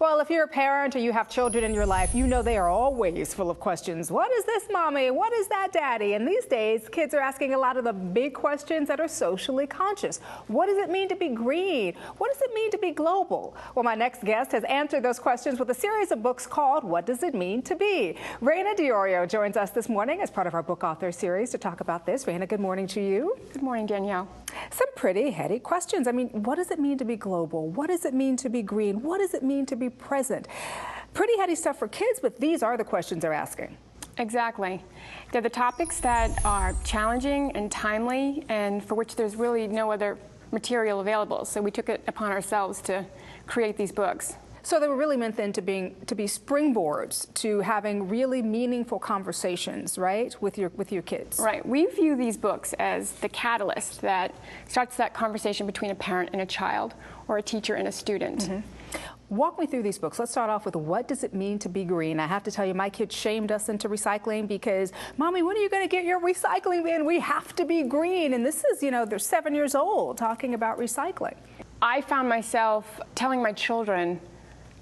Well, if you're a parent or you have children in your life, you know they are always full of questions. What is this, mommy? What is that, daddy? And these days, kids are asking a lot of the big questions that are socially conscious. What does it mean to be green? What does it mean to be global? Well, my next guest has answered those questions with a series of books called What Does It Mean to Be? Rana DiOrio joins us this morning as part of our book author series to talk about this. Rana, good morning to you. Good morning, Danielle. Some pretty heady questions. I mean, what does it mean to be global? What does it mean to be green? What does it mean to be present? Pretty heady stuff for kids, but these are the questions they're asking. Exactly. They're the topics that are challenging and timely and for which there's really no other material available. So we took it upon ourselves to create these books. So they were really meant then to be springboards to having really meaningful conversations, right, with your kids. Right. We view these books as the catalyst that starts that conversation between a parent and a child, or a teacher and a student. Mm-hmm. Walk me through these books. Let's start off with what does it mean to be green? I have to tell you, my kids shamed us into recycling because, Mommy, when are you going to get your recycling bin? We have to be green. And this is, they're 7 years old talking about recycling. I found myself telling my children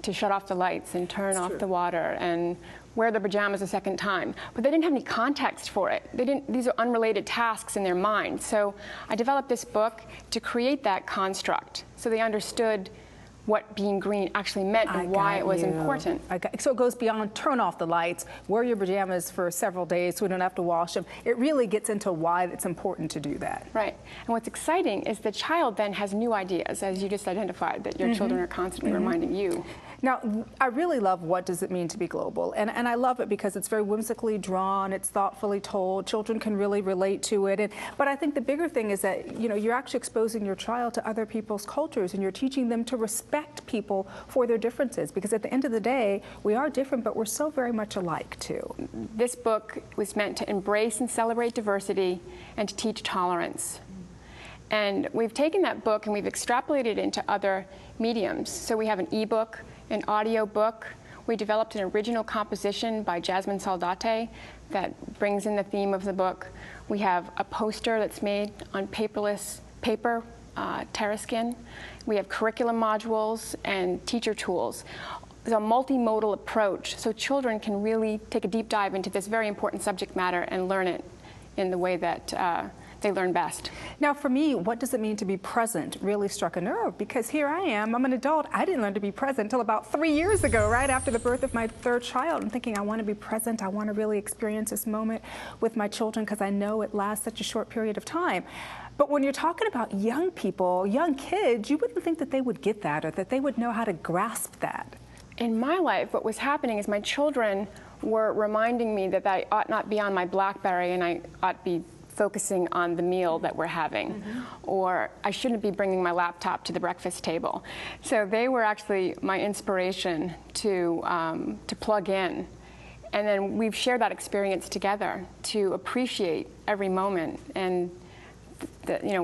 to shut off the lights and turn off the water and wear their pajamas a second time. But they didn't have any context for it. These are unrelated tasks in their mind. So I developed this book to create that construct so they understood what being green actually meant and why it was important. So it goes beyond turn off the lights, wear your pajamas for several days so we don't have to wash them. It really gets into why it's important to do that. Right. And what's exciting is the child then has new ideas, as you just identified, that your children are constantly reminding you. Now, I really love What Does It Mean to Be Global? And I love it because it's very whimsically drawn, it's thoughtfully told, children can really relate to it. But I think the bigger thing is that, you're actually exposing your child to other people's cultures and you're teaching them to respect people for their differences, because at the end of the day, we are different, but we're so very much alike too. This book was meant to embrace and celebrate diversity and to teach tolerance. And we've taken that book and we've extrapolated it into other mediums. So we have an ebook, an audio book. We developed an original composition by Jasmine Saldate that brings in the theme of the book. We have a poster that's made on paper, Terraskin. We have curriculum modules and teacher tools. It's a multimodal approach, so children can really take a deep dive into this very important subject matter and learn it in the way that they learn best. Now, for me, what does it mean to be present really struck a nerve, because here I am, I'm an adult. I didn't learn to be present until about 3 years ago, right after the birth of my third child. I'm thinking I want to be present. I want to really experience this moment with my children because I know it lasts such a short period of time. But when you're talking about young people, young kids, you wouldn't think that they would get that or that they would know how to grasp that. In my life, what was happening is my children were reminding me that I ought not be on my BlackBerry and I ought be focusing on the meal that we're having, or I shouldn't be bringing my laptop to the breakfast table. So they were actually my inspiration to plug in. And then we've shared that experience together to appreciate every moment. And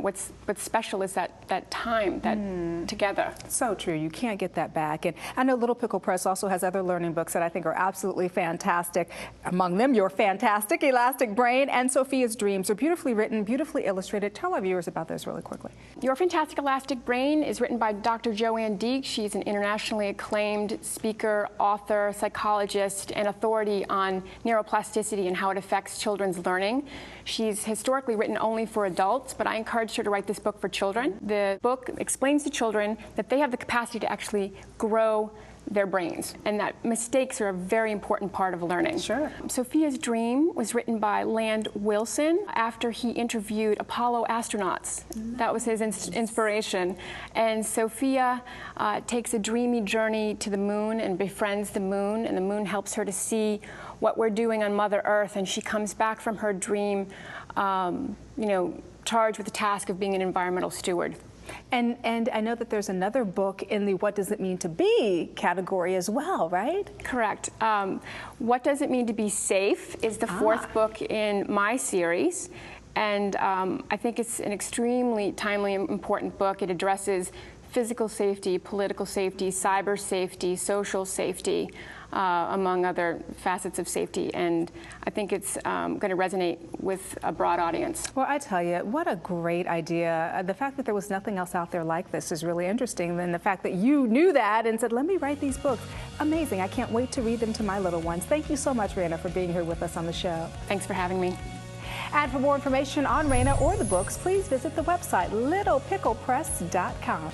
what's special is that time, that together. So true. You can't get that back. And I know Little Pickle Press also has other learning books that I think are absolutely fantastic. Among them, Your Fantastic Elastic Brain and Sophia's Dreams. They're beautifully written, beautifully illustrated. Tell our viewers about those really quickly. Your Fantastic Elastic Brain is written by Dr. Joanne Deek. She's an internationally acclaimed speaker, author, psychologist, and authority on neuroplasticity and how it affects children's learning. She's historically written only for adults, but I encouraged her to write this book for children. The book explains to children that they have the capacity to actually grow their brains, and that mistakes are a very important part of learning. Sure. Sophia's Dream was written by Land Wilson after he interviewed Apollo astronauts. That was his inspiration. And Sophia takes a dreamy journey to the moon and befriends the moon, and the moon helps her to see what we're doing on Mother Earth, and she comes back from her dream, charged with the task of being an environmental steward. And I know that there's another book in the What Does It Mean to Be category as well, right? Correct. What Does It Mean to Be Safe is the fourth book in my series. And I think it's an extremely timely and important book. It addresses physical safety, political safety, cyber safety, social safety, among other facets of safety. And I think it's going to resonate with a broad audience. Well, I tell you, what a great idea. The fact that there was nothing else out there like this is really interesting. And the fact that you knew that and said, let me write these books. Amazing. I can't wait to read them to my little ones. Thank you so much, Rana, for being here with us on the show. Thanks for having me. And for more information on Rana or the books, please visit the website littlepicklepress.com.